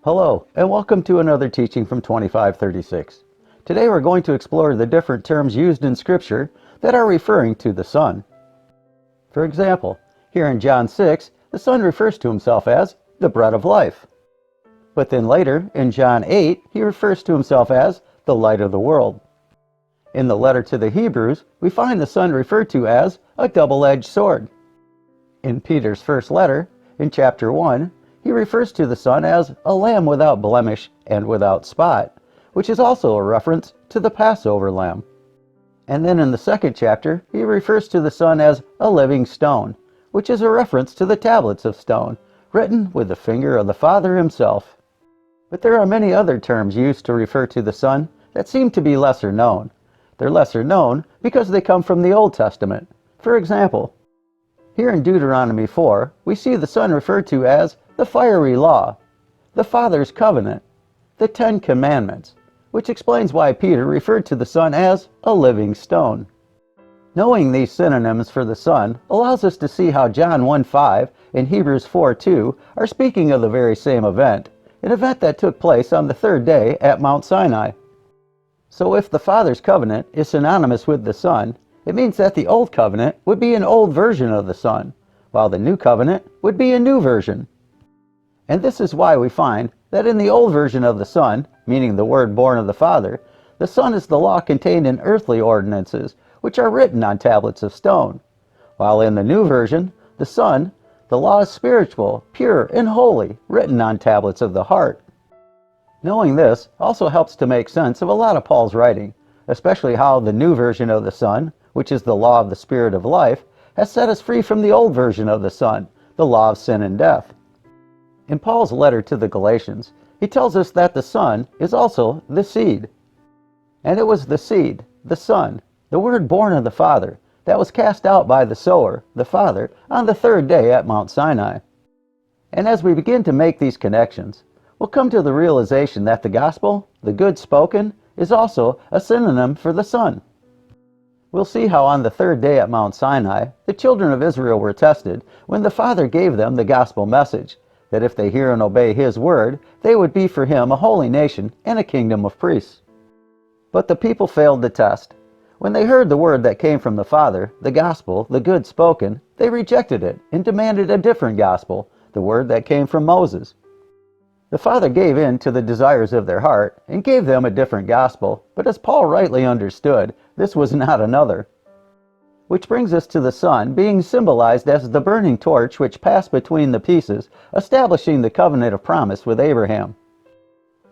Hello, and welcome to another teaching from 2536. Today we're going to explore the different terms used in Scripture that are referring to the Son. For example, here in John 6, the Son refers to himself as the bread of life. But then later, in John 8, he refers to himself as the light of the world. In the letter to the Hebrews, we find the Son referred to as a double-edged sword. In Peter's first letter, in chapter 1, he refers to the Son as a lamb without blemish and without spot, which is also a reference to the Passover lamb. And then in the second chapter, he refers to the Son as a living stone, which is a reference to the tablets of stone, written with the finger of the Father himself. But there are many other terms used to refer to the Son that seem to be lesser known. They're lesser known because they come from the Old Testament. For example, here in Deuteronomy 4, we see the Son referred to as the fiery law, the Father's covenant, the Ten Commandments, which explains why Peter referred to the Son as a living stone. Knowing these synonyms for the Son allows us to see how John 1:5 and Hebrews 4:2 are speaking of the very same event, an event that took place on the third day at Mount Sinai. So if the Father's covenant is synonymous with the Son, it means that the Old Covenant would be an old version of the Son, while the New Covenant would be a new version. And this is why we find that in the old version of the Son, meaning the Word born of the Father, the Son is the law contained in earthly ordinances, which are written on tablets of stone. While in the new version, the Son, the law is spiritual, pure, and holy, written on tablets of the heart. Knowing this also helps to make sense of a lot of Paul's writing, especially how the new version of the Son, which is the law of the Spirit of life, has set us free from the old version of the Son, the law of sin and death. In Paul's letter to the Galatians, he tells us that the Son is also the seed. And it was the seed, the Son, the Word born of the Father, that was cast out by the sower, the Father, on the third day at Mount Sinai. And as we begin to make these connections, we'll come to the realization that the gospel, the good spoken, is also a synonym for the Son. We'll see how on the third day at Mount Sinai, the children of Israel were tested when the Father gave them the gospel message, that if they hear and obey His word, they would be for Him a holy nation and a kingdom of priests. But the people failed the test. When they heard the word that came from the Father, the gospel, the good spoken, they rejected it and demanded a different gospel, the word that came from Moses. The Father gave in to the desires of their heart and gave them a different gospel, but as Paul rightly understood, this was not another. Which brings us to the Son being symbolized as the burning torch which passed between the pieces, establishing the covenant of promise with Abraham.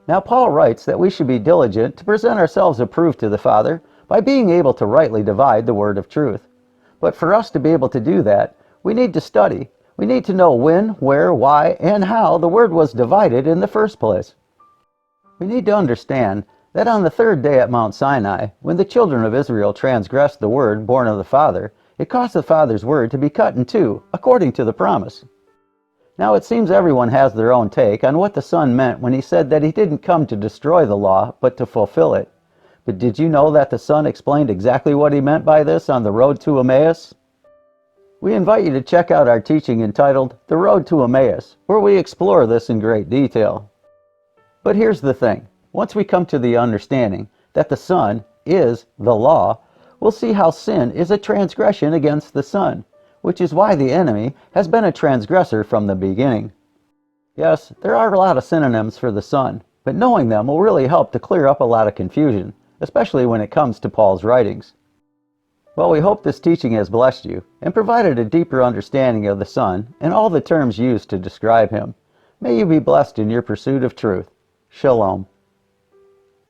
Now Paul writes that we should be diligent to present ourselves approved to the Father by being able to rightly divide the word of truth. But for us to be able to do that, we need to study. We need to know when, where, why, and how the word was divided in the first place. We need to understand that on the third day at Mount Sinai, when the children of Israel transgressed the word born of the Father, it caused the Father's word to be cut in two, according to the promise. Now it seems everyone has their own take on what the Son meant when He said that He didn't come to destroy the law, but to fulfill it. But did you know that the Son explained exactly what He meant by this on the road to Emmaus? We invite you to check out our teaching entitled The Road to Emmaus, where we explore this in great detail. But here's the thing. Once we come to the understanding that the Son is the law, we'll see how sin is a transgression against the Son, which is why the enemy has been a transgressor from the beginning. Yes, there are a lot of synonyms for the Son, but knowing them will really help to clear up a lot of confusion, especially when it comes to Paul's writings. Well, we hope this teaching has blessed you and provided a deeper understanding of the Son and all the terms used to describe Him. May you be blessed in your pursuit of truth. Shalom.